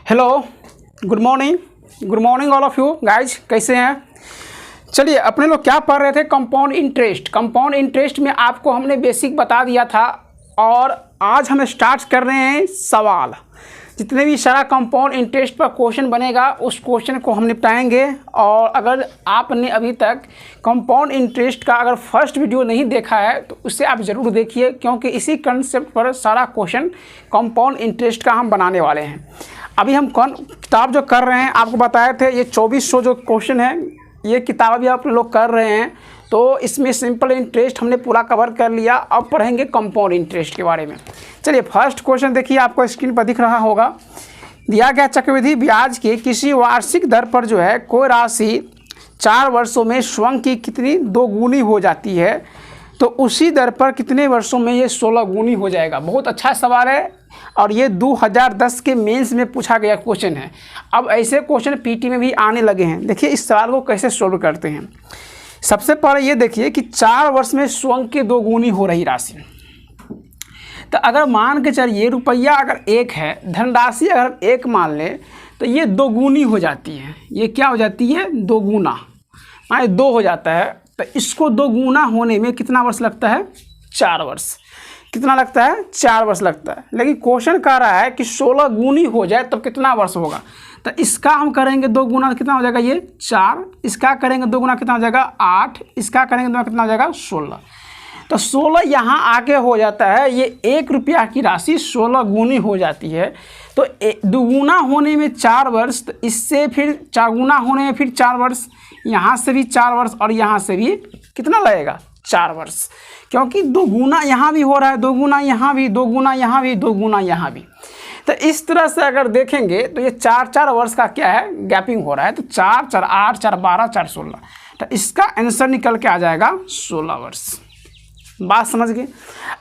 Hello, good morning all of you guys, कैसे हैं। चलिए, अपने लोग क्या पढ़ रहे थे, कंपाउंड इंटरेस्ट में आपको हमने बेसिक बता दिया था और आज हम स्टार्ट कर रहे हैं सवाल। जितने भी सारा कंपाउंड इंटरेस्ट पर क्वेश्चन बनेगा उस क्वेश्चन को हम निपटाएंगे। और अगर आपने अभी तक कंपाउंड इंटरेस्ट का अगर फर्स्ट वीडियो नहीं देखा है तो उसे आप ज़रूर देखिए, क्योंकि इसी कंसेप्ट पर सारा क्वेश्चन कंपाउंड इंटरेस्ट का हम बनाने वाले हैं। अभी हम किताब जो कर रहे हैं आपको बताए थे, ये 2400 जो क्वेश्चन है ये किताब भी आप लोग कर रहे हैं, तो इसमें सिंपल इंटरेस्ट हमने पूरा कवर कर लिया। अब पढ़ेंगे कंपाउंड इंटरेस्ट के बारे में। चलिए, फर्स्ट क्वेश्चन देखिए, आपको स्क्रीन पर दिख रहा होगा। दिया गया चक्रवृद्धि ब्याज के किसी वार्षिक दर पर जो है कोई राशि 4 वर्षों में स्वयं की कितनी दोगुनी हो जाती है, तो उसी दर पर कितने वर्षों में ये 16 गुनी हो जाएगा। बहुत अच्छा सवाल है और ये 2010 के मेंस में पूछा गया क्वेश्चन है। अब ऐसे क्वेश्चन पीटी में भी आने लगे हैं। देखिए इस सवाल को कैसे सोल्व करते हैं। सबसे पहले ये देखिए कि 4 वर्ष में स्वयं की दोगुनी हो रही राशि, तो अगर मान के चलिए रुपया अगर 1 है, धनराशि अगर 1 मान ले, तो ये दोगुनी हो जाती है। ये क्या हो जाती है? दोगुना, माने 2 हो जाता है। तो इसको दोगुना होने में कितना वर्ष लगता है? 4 वर्ष। कितना लगता है? 4 वर्ष लगता है। लेकिन क्वेश्चन कह रहा है कि 16 गुनी हो जाए तब कितना वर्ष होगा। तो इसका हम करेंगे 2 गुना, कितना हो जाएगा? ये 4। इसका करेंगे 2 गुना, कितना हो जाएगा? 8। इसका करेंगे 2 गुना, कितना हो जाएगा? 16। तो 16 यहाँ आके हो जाता है। ये 1 रुपया की राशि 16 गुनी हो जाती है। तो दुगुना होने में 4 वर्ष, तो इससे फिर 4 गुना होने में फिर 4 वर्ष, यहाँ से भी 4 वर्ष और यहाँ से भी कितना लगेगा? 4 वर्ष, क्योंकि 2 गुना यहाँ भी हो रहा है, 2 गुना यहाँ भी, 2 गुना यहाँ भी, 2 गुना यहाँ भी। तो इस तरह से अगर देखेंगे तो ये 4 वर्ष का क्या है? गैपिंग हो रहा है। तो 4 4 8 4 12 4 16, तो इसका आंसर निकल के आ जाएगा 16 वर्ष। बात समझ गए।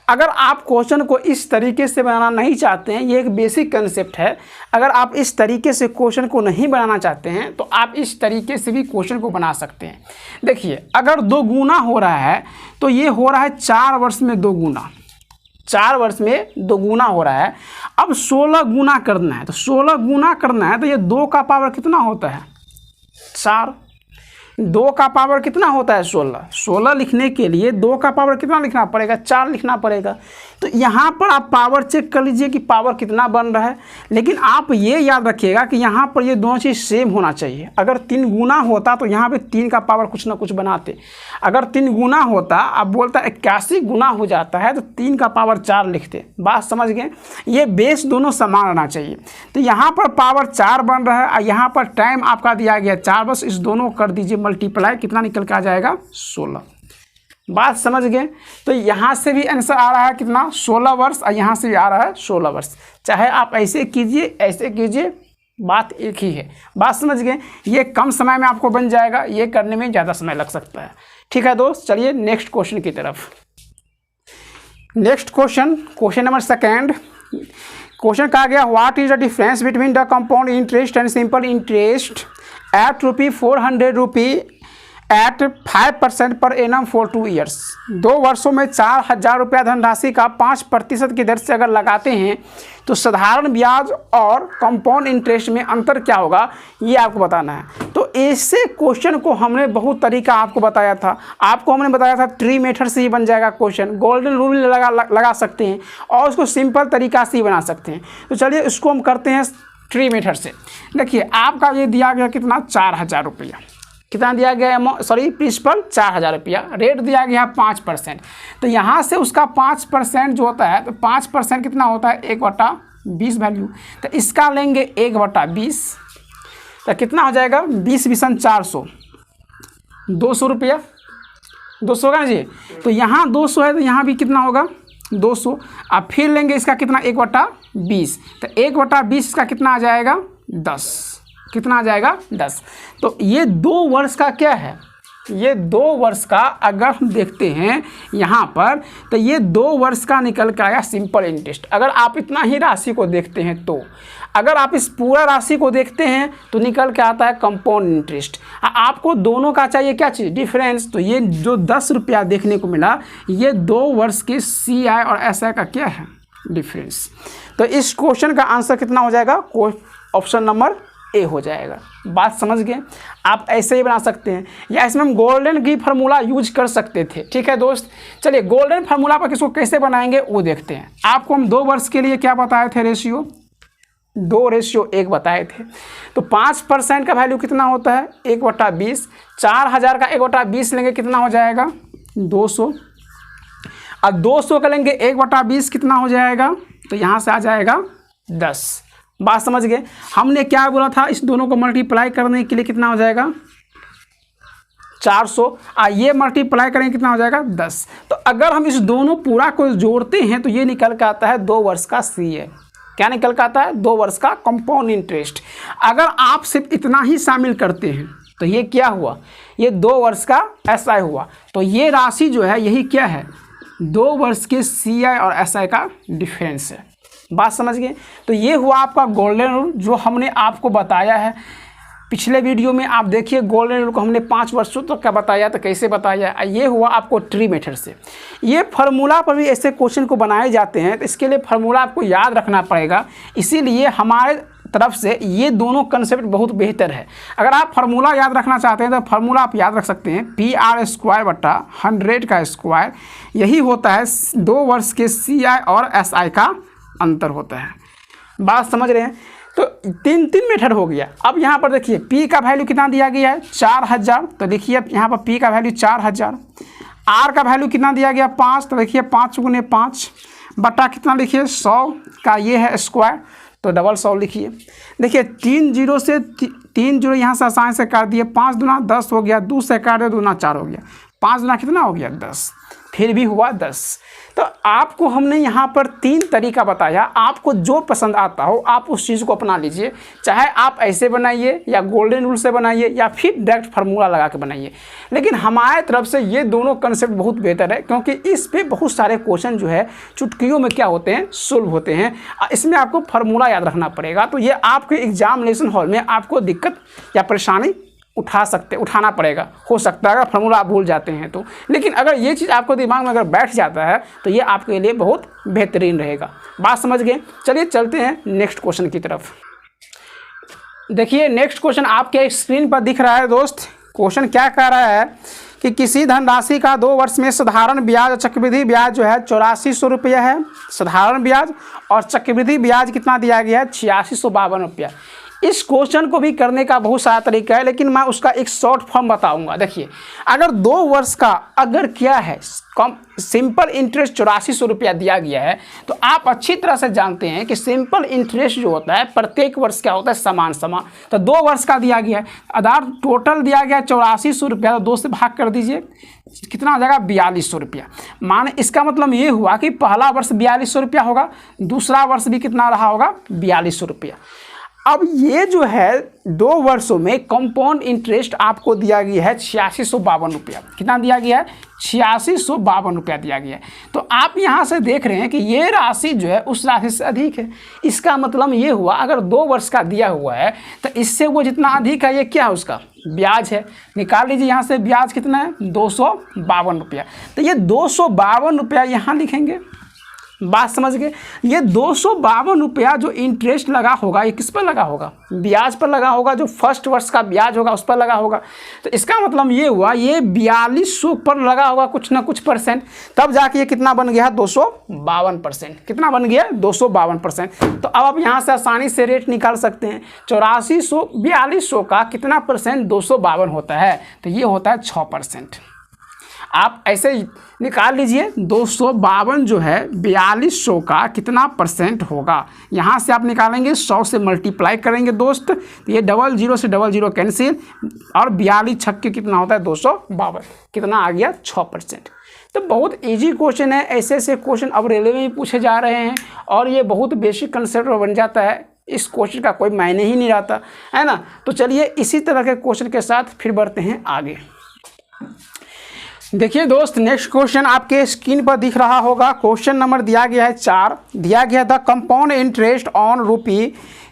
अगर आप क्वेश्चन को इस तरीके से बनाना नहीं चाहते हैं, ये एक बेसिक कंसेप्ट है। अगर आप इस तरीके से क्वेश्चन को नहीं बनाना चाहते हैं तो आप इस तरीके से भी क्वेश्चन को बना सकते हैं। देखिए, अगर 2 गुना हो रहा है तो ये हो रहा है 4 वर्ष में 2 गुना, 4 वर्ष में 2 गुना हो रहा है। अब 16 गुना करना है, तो 16 गुना करना है तो ये 2 का पावर कितना होता है? 4। 2 का पावर कितना होता है? 16। 16 लिखने के लिए 2 का पावर कितना लिखना पड़ेगा? 4 लिखना पड़ेगा। तो यहाँ पर आप पावर चेक कर लीजिए कि पावर कितना बन रहा है। लेकिन आप ये याद रखिएगा कि यहाँ पर ये दोनों चीज़ सेम होना चाहिए। अगर 3 गुना होता तो यहाँ पे 3 का पावर कुछ ना कुछ बनाते। अगर 3 गुना होता, अब बोलता 81 गुना हो जाता है, तो 3 का पावर 4 लिखते। बात समझ गए। ये बेस दोनों समान रहना चाहिए। तो यहाँ पर पावर 4 बन रहा है और यहाँ पर टाइम आपका दिया गया 4 वर्ष। इस दोनों कर दीजिए मल्टीप्लाई, कितना निकल के आ जाएगा? 16। बात समझ गए। तो यहाँ से भी आंसर आ रहा है कितना? 16 वर्ष, और यहाँ से भी आ रहा है 16 वर्ष। चाहे आप ऐसे कीजिए ऐसे कीजिए, बात एक ही है। बात समझ गए। ये कम समय में आपको बन जाएगा, ये करने में ज़्यादा समय लग सकता है। ठीक है दोस्त, चलिए नेक्स्ट क्वेश्चन की तरफ। Next question number 2। क्वेश्चन कहा गया, what is the difference between the compound interest and simple interest at ₹400 at 5% पर एनम फॉर 2 ईयर्स। 2 वर्षों में 4000 रुपया धनराशि का 5% की दर से अगर लगाते हैं तो साधारण ब्याज और कंपाउंड इंटरेस्ट में अंतर क्या होगा, ये आपको बताना है। तो ऐसे क्वेश्चन को हमने बहुत तरीका आपको बताया था। हमने बताया था ट्री मेथड से ही बन जाएगा क्वेश्चन, गोल्डन रूल लगा सकते हैं और उसको सिंपल तरीका से ही बना सकते हैं। तो चलिए इसको हम करते हैं ट्री मेथड से। देखिए, आपका ये दिया गया कितना? 4000 रुपया। कितना दिया गया? प्रिंसिपल 4000 रुपया। रेट दिया गया 5%। तो यहाँ से उसका 5% जो होता है, तो 5% कितना होता है? 1/20 वैल्यू। तो इसका लेंगे 1/20, तो कितना हो जाएगा? 20 20 400, 200 रुपया। 200 होगा जी। तो यहाँ 200 है तो यहाँ भी कितना होगा? 200। अब फिर लेंगे इसका कितना? 1/20। तो 1/20 इसका कितना आ जाएगा? 10। कितना आ जाएगा? 10। तो ये 2 वर्ष का क्या है? ये 2 वर्ष का अगर हम देखते हैं यहाँ पर, तो ये 2 वर्ष का निकल के आया सिंपल इंटरेस्ट। अगर आप इतना ही राशि को देखते हैं तो, अगर आप इस पूरा राशि को देखते हैं तो निकल के आता है कंपाउंड इंटरेस्ट। आपको दोनों का चाहिए क्या चीज़? डिफरेंस। तो ये जो 10 रुपया देखने को मिला, ये 2 वर्ष के CI और SI का क्या है? डिफरेंस। तो इस क्वेश्चन का आंसर कितना हो जाएगा? ऑप्शन नंबर ए हो जाएगा। बात समझ गए? आप ऐसे ही बना सकते हैं या इसमें हम गोल्डन की फार्मूला यूज कर सकते थे। ठीक है दोस्त, चलिए गोल्डन फार्मूला पर किसको कैसे बनाएंगे वो देखते हैं। आपको हम 2 वर्ष के लिए क्या बताए थे, रेशियो 2:1 बताए थे। तो 5% का वैल्यू कितना होता है 1/20। 4000 का 1/20 लेंगे कितना हो जाएगा 200। अब 200 का लेंगे 1/20 कितना हो जाएगा, तो यहाँ से आ जाएगा 10। बात समझ गए? हमने क्या बोला था, इस दोनों को मल्टीप्लाई करने के लिए कितना हो जाएगा 400। ये मल्टीप्लाई करेंगे कितना हो जाएगा 10। तो अगर हम इस दोनों पूरा को जोड़ते हैं तो ये निकल के आता है 2 वर्ष का CA। क्या निकल के आता है 2 वर्ष का कंपाउंड इंटरेस्ट। अगर आप सिर्फ इतना ही शामिल करते हैं तो ये क्या हुआ, ये 2 वर्ष का SI हुआ। तो ये राशि जो है यही क्या है 2 वर्ष के CI और SI का डिफरेंस है। बात समझ गए? तो ये हुआ आपका गोल्डन रूल जो हमने आपको बताया है पिछले वीडियो में। आप देखिए गोल्डन रूल को हमने 5 वर्षों तक का बताया, तो कैसे बताया, ये हुआ आपको ट्री मेथड से। ये फार्मूला पर भी ऐसे क्वेश्चन को बनाए जाते हैं, तो इसके लिए फार्मूला आपको याद रखना पड़ेगा। इसीलिए हमारे तरफ से ये दोनों कंसेप्ट बहुत बेहतर है। अगर आप फार्मूला याद रखना चाहते हैं तो फार्मूला आप याद रख सकते हैं PR² / 100 यही होता है 2 वर्ष के CI और SI का अंतर होता है। बात समझ रहे हैं? तो 3 मेथड हो गया। अब यहाँ पर देखिए P का वैल्यू कितना दिया गया है 4000। तो देखिए यहाँ पर P का वैल्यू 4000। R का वैल्यू कितना दिया गया 5। तो देखिए 5 × 5 बटा कितना लिखिए 100 का ये है स्क्वायर, तो 100 लिखिए। देखिए 3 जीरो से 3 जीरो यहाँ से आसानी से काट दिए। 5 दूना 10 हो गया, 2 से काट दिया 2 दूना 4 हो गया, 5 दूना कितना हो गया 10, फिर भी हुआ 10। तो आपको हमने यहाँ पर 3 तरीका बताया। आपको जो पसंद आता हो आप उस चीज़ को अपना लीजिए, चाहे आप ऐसे बनाइए या गोल्डन रूल से बनाइए या फिर डायरेक्ट फार्मूला लगा के बनाइए। लेकिन हमारे तरफ से ये दोनों कंसेप्ट बहुत बेहतर है, क्योंकि इस पे बहुत सारे क्वेश्चन जो है चुटकियों में क्या होते हैं सोल्व होते हैं। इसमें आपको फार्मूला याद रखना पड़ेगा, तो ये आपके एग्जामिनेशन हॉल में आपको दिक्कत या परेशानी उठाना पड़ेगा। हो सकता है अगर फार्मूला आप भूल जाते हैं तो, लेकिन अगर ये चीज़ आपको दिमाग में अगर बैठ जाता है तो ये आपके लिए बहुत बेहतरीन रहेगा। बात समझ गए? चलिए चलते हैं नेक्स्ट क्वेश्चन की तरफ। देखिए नेक्स्ट क्वेश्चन आपके स्क्रीन पर दिख रहा है दोस्त। क्वेश्चन क्या कह रहा है कि किसी धनराशि का 2 वर्ष में साधारण ब्याज और चक्रवृद्धि ब्याज जो है 8400 रुपया है साधारण ब्याज, और चक्रवृद्धि ब्याज कितना दिया गया है 8652 रुपया। इस क्वेश्चन को भी करने का बहुत सारा तरीका है, लेकिन मैं उसका एक शॉर्ट फॉर्म बताऊंगा। देखिए अगर 2 वर्ष का अगर क्या है कम सिंपल इंटरेस्ट 8400 रुपया दिया गया है, तो आप अच्छी तरह से जानते हैं कि सिंपल इंटरेस्ट जो होता है प्रत्येक वर्ष क्या होता है समान। तो 2 वर्ष का दिया गया है, आधार टोटल दिया गया है 8400 रुपया, तो 2 से भाग कर दीजिए कितना आ जाएगा 4200 रुपया। माने इसका मतलब ये हुआ कि पहला वर्ष 4200 रुपया होगा, दूसरा वर्ष भी कितना रहा होगा 4200 रुपया। अब ये जो है 2 वर्षों में कंपाउंड इंटरेस्ट आपको दिया गया है 8652 रुपया। कितना दिया गया है 8652 रुपया दिया गया है। तो आप यहाँ से देख रहे हैं कि ये राशि जो है उस राशि से अधिक है। इसका मतलब ये हुआ अगर 2 वर्ष का दिया हुआ है तो इससे वो जितना अधिक है ये क्या है उसका ब्याज है। निकाल लीजिए यहाँ से ब्याज कितना है 252 रुपया। तो ये 252 रुपया यहाँ लिखेंगे। बात समझ गए? ये 252 रुपया जो इंटरेस्ट लगा होगा ये किस पर लगा होगा ब्याज पर लगा होगा, जो फर्स्ट वर्ष का ब्याज होगा उस पर लगा होगा। तो इसका मतलब ये हुआ ये 4200 पर लगा होगा कुछ ना कुछ परसेंट, तब जाके ये कितना बन गया 252%। कितना बन गया 252%। तो अब आप यहाँ से आसानी से रेट निकाल सकते हैं 4200 का कितना परसेंट 252 होता है, तो ये होता है 6%। आप ऐसे ही निकाल लीजिए 252 जो है 4200 का कितना परसेंट होगा। यहाँ से आप निकालेंगे 100 से मल्टीप्लाई करेंगे दोस्त, तो ये 00 से 00 कैंसिल, और 42 छक्के कितना होता है 252, कितना आ गया 6%। तो बहुत इजी क्वेश्चन है। ऐसे ऐसे क्वेश्चन अब रेलवे में पूछे जा रहे हैं और ये बहुत बेसिक कंसेप्ट बन जाता है। इस क्वेश्चन का कोई मायने ही नहीं रहता है ना। तो चलिए इसी तरह के क्वेश्चन के साथ फिर बढ़ते हैं आगे। देखिए दोस्त नेक्स्ट क्वेश्चन आपके स्क्रीन पर दिख रहा होगा। क्वेश्चन नंबर दिया गया है 4। दिया गया the compound interest on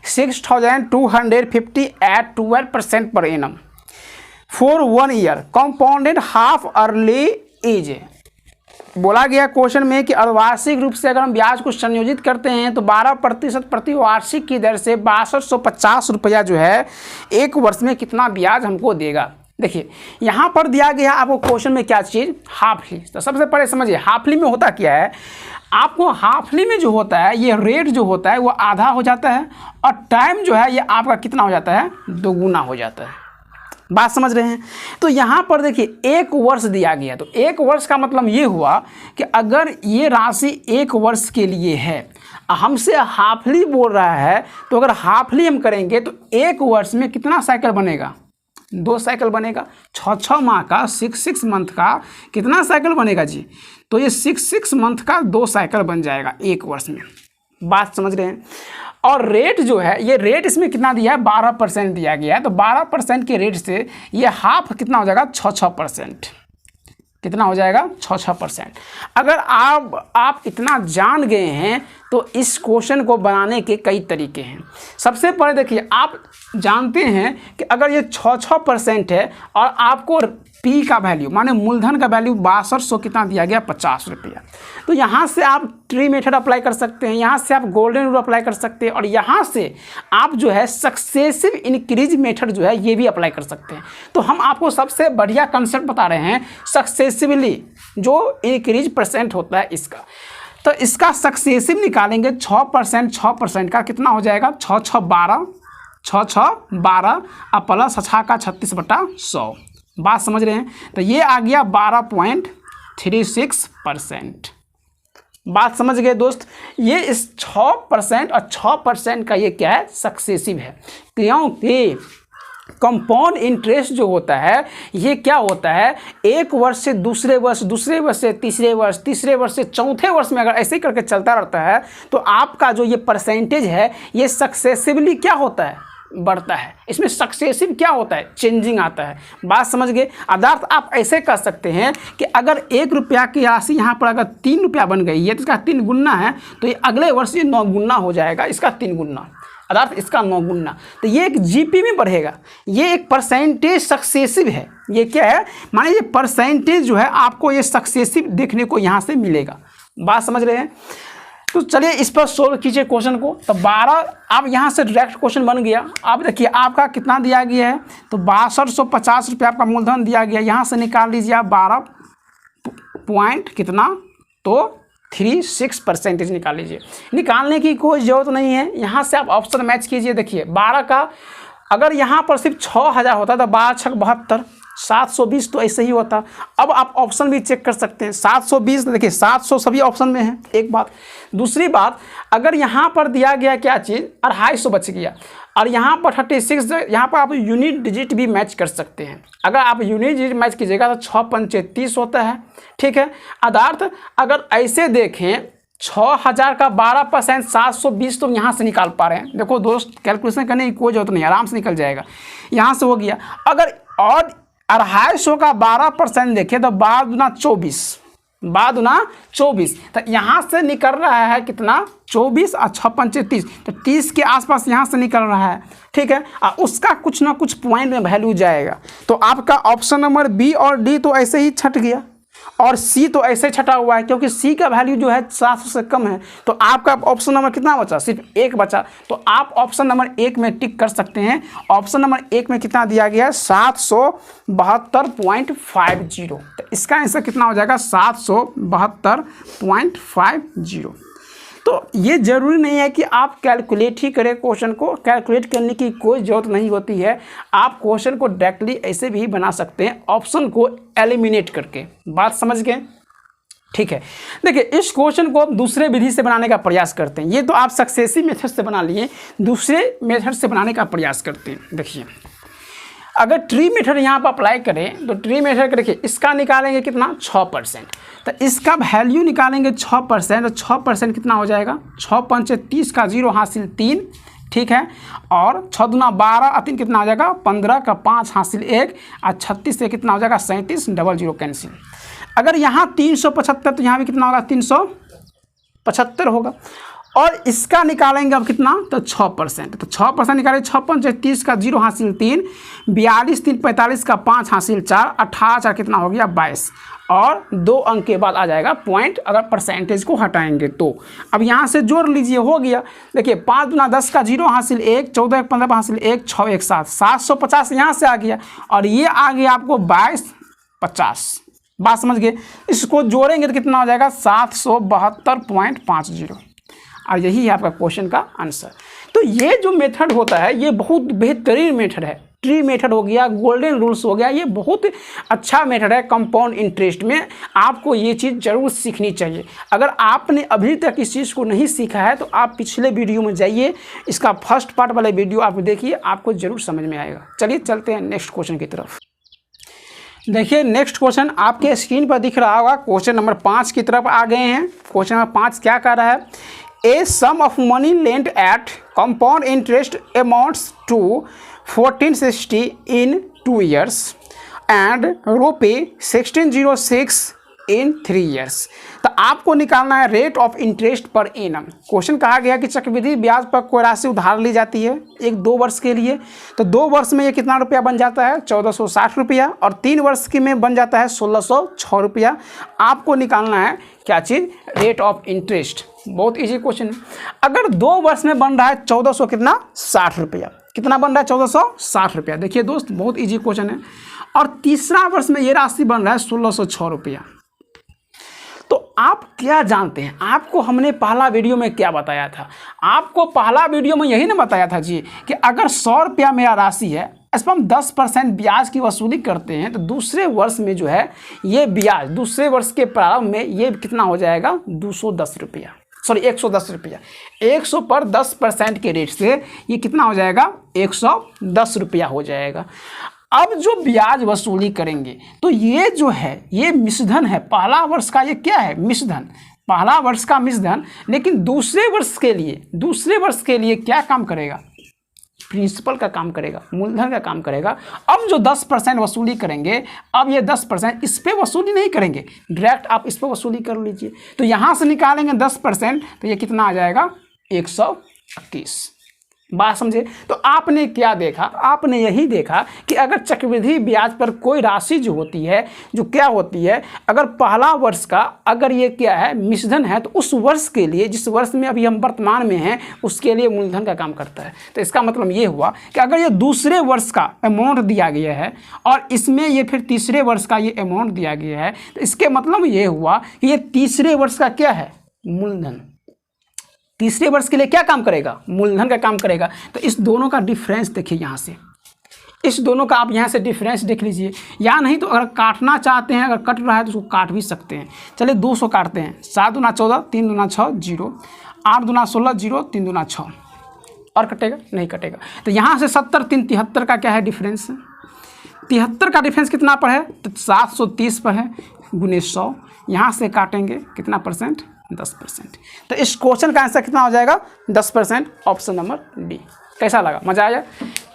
₹6250 at 12% पर annum for 1 year compounded half yearly is बोला गया क्वेश्चन में कि अर्धवार्षिक रूप से अगर हम ब्याज को संयोजित करते हैं तो 12% प्रतिवार्षिक की दर से 6250 रुपया जो है एक वर्ष में कितना ब्याज हमको देगा। देखिए यहाँ पर दिया गया आपको क्वेश्चन में क्या चीज़, हाफली। तो सबसे पहले समझिए हाफली में होता क्या है, आपको हाफली में जो होता है ये रेट जो होता है वो आधा हो जाता है और टाइम जो है ये आपका कितना हो जाता है, दोगुना हो जाता है। बात समझ रहे हैं। तो यहाँ पर देखिए एक वर्ष दिया गया, तो एक वर्ष का मतलब ये हुआ कि अगर ये राशि एक वर्ष के लिए है, हमसे हाफली बोल रहा है, तो अगर हाफली हम करेंगे तो एक वर्ष में कितना साइकिल बनेगा, 2 साइकिल बनेगा। 6 माह का 6 मंथ का कितना साइकिल बनेगा जी, तो ये 6 मंथ का 2 साइकिल बन जाएगा एक वर्ष में। बात समझ रहे हैं। और रेट जो है ये रेट इसमें कितना दिया है, 12% दिया गया है। तो 12% के रेट से ये हाफ कितना हो जाएगा, 6%। कितना हो जाएगा, 6%। अगर आप इतना जान गए हैं तो इस क्वेश्चन को बनाने के कई तरीके हैं। सबसे पहले देखिए आप जानते हैं कि अगर ये 6% है और आपको पी का वैल्यू माने मूलधन का वैल्यू 6200 कितना दिया गया, 50 रुपया। तो यहाँ से आप ट्री मेथड अप्लाई कर सकते हैं, यहाँ से आप गोल्डन रूल अप्लाई कर सकते हैं और यहाँ से आप जो है सक्सेसिव इंक्रीज मेथड जो है ये भी अप्लाई कर सकते हैं। तो हम आपको सबसे बढ़िया कंसेप्ट बता रहे हैं सक्सेसिवली जो इंक्रीज परसेंट होता है इसका। तो इसका सक्सेसिव निकालेंगे 6% का कितना हो जाएगा, 6 6 12 और प्लस 6 का 36/100। बात समझ रहे हैं। तो ये आ गया 12.36%। बात समझ गए दोस्त। ये इस 6% और 6% का ये क्या है, सक्सेसिव है, क्योंकि कंपाउंड इंटरेस्ट जो होता है ये क्या होता है, एक वर्ष से दूसरे वर्ष, दूसरे वर्ष से तीसरे वर्ष, तीसरे वर्ष से चौथे वर्ष में अगर ऐसे ही करके चलता रहता है तो आपका जो ये परसेंटेज है ये सक्सेसिवली क्या होता है, बढ़ता है। इसमें सक्सेसिव क्या होता है, चेंजिंग आता है। बात समझ गए। अर्थात आप ऐसे कर सकते हैं कि अगर 1 रुपया की राशि यहाँ पर अगर 3 रुपया बन गई है तो इसका 3 गुना है, तो ये अगले वर्ष ये 9 गुना हो जाएगा, इसका 3 गुना, अर्थात इसका 9 गुना। तो ये एक जीपी में बढ़ेगा। ये एक परसेंटेज सक्सेसिव है। ये क्या है, माने ये परसेंटेज जो है आपको ये सक्सेसिव देखने को यहाँ से मिलेगा। बात समझ रहे हैं। तो चलिए इस पर सोल्व कीजिए क्वेश्चन को। तो 12 आप यहाँ से डायरेक्ट क्वेश्चन बन गया। आप देखिए आपका कितना दिया गया है, तो 6250 रुपये आपका मूलधन दिया गया। यहाँ से निकाल लीजिए आप 12 पॉइंट कितना, तो 36% निकाल लीजिए। निकालने की कोई ज़रूरत नहीं है, यहाँ से आप ऑप्शन मैच कीजिए। देखिए 12 का अगर यहाँ पर सिर्फ 6000 होता तो 12 6 72, 720 तो ऐसे ही होता। अब आप ऑप्शन भी चेक कर सकते हैं, 720 देखिए 700 सभी ऑप्शन में है, एक बात। दूसरी बात, अगर यहाँ पर दिया गया क्या चीज़ 250 बच गया और यहाँ पर 36, यहाँ पर आप यूनिट डिजिट भी मैच कर सकते हैं। अगर आप यूनिट डिजिट मैच कीजिएगा तो 6 पंचे 30 होता है, ठीक है। अर्थात अगर ऐसे देखें 6000 का 12% 720 तो यहाँ से निकाल पा रहे हैं। देखो दोस्त कैलकुलेशन करने की कोई जरूरत नहीं, आराम से निकल जाएगा। यहाँ से हो गया। अगर और 250 का 12% देखें तो 12 दूना 24, 12 दूना 24, तो यहाँ से निकल रहा है कितना, 24 और 6 पंचे 30, तो 30 के आसपास यहाँ से निकल रहा है, ठीक है। और उसका कुछ ना कुछ पॉइंट में वैल्यू जाएगा। तो आपका ऑप्शन नंबर बी और डी तो ऐसे ही छट गया और सी तो ऐसे छटा हुआ है, क्योंकि सी का वैल्यू जो है 700 से कम है। तो आपका ऑप्शन नंबर कितना बचा, सिर्फ 1 बचा। तो आप ऑप्शन नंबर 1 में टिक कर सकते हैं। ऑप्शन नंबर 1 में कितना दिया गया है, 772.50। तो इसका आंसर कितना हो जाएगा, 772.50। तो ये ज़रूरी नहीं है कि आप कैलकुलेट ही करें क्वेश्चन को, कैलकुलेट करने की कोई ज़रूरत नहीं होती है। आप क्वेश्चन को डायरेक्टली ऐसे भी बना सकते हैं, ऑप्शन को एलिमिनेट करके। बात समझ गए, ठीक है। देखिए इस क्वेश्चन को आप दूसरे विधि से बनाने का प्रयास करते हैं। ये तो आप सक्सेसिव मेथड से बना लिए, दूसरे मेथड से बनाने का प्रयास करते हैं। देखिए अगर ट्री मेथड यहाँ पर अप्लाई करें तो ट्री मेथड का देखिए इसका निकालेंगे कितना, 6%। तो इसका वैल्यू निकालेंगे 6%, तो 6% कितना हो जाएगा, 6 पंचे 30 का 0 हासिल 3, ठीक है। और 6 दूना 12 और 3 कितना हो जाएगा, 15 का 5 हासिल 1 और 36 से कितना हो जाएगा, 37, 00 कैंसिल। अगर यहाँ 375 तो यहाँ भी कितना होगा, 375 होगा। और इसका निकालेंगे अब कितना, तो 6%। तो 6% निकालेंगे, 6 × 30 का 0 हासिल 3, 42 3 45 का 5 हासिल 4, 18 4 कितना हो गया 22, और 2 अंक के बाद आ जाएगा पॉइंट, अगर परसेंटेज को हटाएंगे तो। अब यहाँ से जोड़ लीजिए, हो गया। देखिए 5 दूना 10 का 0 हासिल 1, 14 1 15 हासिल 1, 6 1 7, 750 यहाँ से आ गया, और ये आ गया आपको 2250। बात समझ गए। इसको जोड़ेंगे तो कितना हो जाएगा 772.50, और यही है आपका क्वेश्चन का आंसर। तो ये जो मेथड होता है ये बहुत बेहतरीन मेथड है। ट्री मेथड हो गया, गोल्डन रूल्स हो गया, ये बहुत अच्छा मेथड है कंपाउंड इंटरेस्ट में। आपको ये चीज़ जरूर सीखनी चाहिए। अगर आपने अभी तक इस चीज़ को नहीं सीखा है तो आप पिछले वीडियो में जाइए, इसका फर्स्ट पार्ट वाला वीडियो आप देखिए, आपको जरूर समझ में आएगा। चलिए चलते हैं नेक्स्ट क्वेश्चन की तरफ। देखिए नेक्स्ट क्वेश्चन आपके स्क्रीन पर दिख रहा होगा, क्वेश्चन नंबर 5 की तरफ आ गए हैं। क्वेश्चन नंबर 5 क्या कह रहा है, a sum of money lent at compound interest amounts to 1460 in 2 years and ₹1606 in 3 years। तो आपको निकालना है rate of interest per annum. Question कहा गया कि चक्रवृद्धि ब्याज पर कोई राशि उधार ली जाती है 1-2 वर्ष के लिए, तो 2 वर्ष में ये कितना रुपया बन जाता है 1460 रुपया, और 3 वर्ष के में बन जाता है 1606 रुपया। आपको निकालना है क्या चीज़, रेट ऑफ इंटरेस्ट। बहुत इजी क्वेश्चन है। अगर 2 वर्ष में बन रहा है 1400 कितना 60 रुपया, कितना बन रहा है 1460 रुपया। देखिए दोस्त बहुत इजी क्वेश्चन है। और तीसरा वर्ष में ये राशि बन रहा है 1606 रुपया। तो आप क्या जानते हैं, आपको हमने पहला वीडियो में क्या बताया था, आपको पहला वीडियो में यही ना बताया था जी कि अगर 100 रुपया मेरा राशि है, इस पर हम 10% ब्याज की वसूली करते हैं, तो दूसरे वर्ष में जो है ये ब्याज, दूसरे वर्ष के प्रारंभ में ये कितना हो जाएगा 210 रुपया, सॉरी 110 रुपया। 100 पर 10% के रेट से ये कितना हो जाएगा 110 रुपया हो जाएगा। अब जो ब्याज वसूली करेंगे तो ये जो है ये मिश्रधन है, पहला वर्ष का ये क्या है मिश्रधन, पहला वर्ष का मिश्रधन। लेकिन दूसरे वर्ष के लिए क्या काम करेगा, प्रिंसिपल का काम करेगा, मूलधन का काम करेगा। अब जो 10% वसूली करेंगे, अब ये 10% इस पे वसूली नहीं करेंगे, डायरेक्ट आप इस पे वसूली कर लीजिए। तो यहाँ से निकालेंगे 10%, तो ये कितना आ जाएगा 121। बात समझे। तो आपने क्या देखा, आपने यही देखा कि अगर चक्रवृद्धि ब्याज पर कोई राशि जो होती है, जो क्या होती है, अगर पहला वर्ष का अगर ये क्या है मिश्रधन है, तो उस वर्ष के लिए, जिस वर्ष में अभी हम वर्तमान में हैं, उसके लिए मूलधन का काम करता है। तो इसका मतलब ये हुआ कि अगर ये दूसरे वर्ष का अमाउंट दिया गया है और इसमें ये फिर तीसरे वर्ष का ये अमाउंट दिया गया है, तो इसके मतलब ये हुआ कि ये तीसरे वर्ष का क्या है मूलधन, तीसरे वर्ष के लिए क्या काम करेगा मूलधन का काम करेगा। तो इस दोनों का डिफरेंस देखिए, यहाँ से इस दोनों का आप यहाँ से डिफरेंस देख लीजिए, या नहीं तो अगर काटना चाहते हैं, अगर कट रहा है तो उसको काट भी सकते हैं। चलिए 200 काटते हैं, 7 दूना 14, 3 दूना 6 0, 8 दूना 16 0, 3 दूना 6, और कटेगा नहीं कटेगा। तो यहाँ से 70 3 73 का क्या है डिफरेंस, 73 का डिफरेंस कितना पर है, तो 730 पर है, गुने 100। यहाँ से काटेंगे कितना परसेंट 10%। तो इस क्वेश्चन का आंसर कितना हो जाएगा 10%, ऑप्शन नंबर डी। कैसा लगा, मजा आया।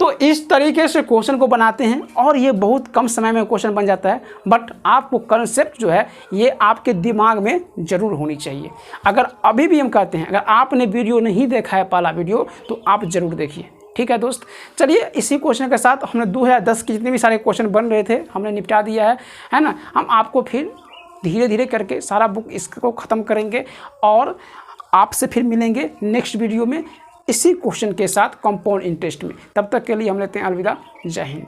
तो इस तरीके से क्वेश्चन को बनाते हैं और ये बहुत कम समय में क्वेश्चन बन जाता है, बट आपको कंसेप्ट जो है ये आपके दिमाग में ज़रूर होनी चाहिए। अगर अभी भी हम कहते हैं, अगर आपने वीडियो नहीं देखा है पहला वीडियो, तो आप ज़रूर देखिए, ठीक है दोस्त। चलिए इसी क्वेश्चन के साथ हमने 2010 के जितने भी सारे क्वेश्चन बन रहे थे हमने निपटा दिया है ना। हम आपको फिर धीरे धीरे करके सारा बुक इसको ख़त्म करेंगे और आपसे फिर मिलेंगे नेक्स्ट वीडियो में इसी क्वेश्चन के साथ कंपाउंड इंटरेस्ट में। तब तक के लिए हम लेते हैं अलविदा, जय हिंद।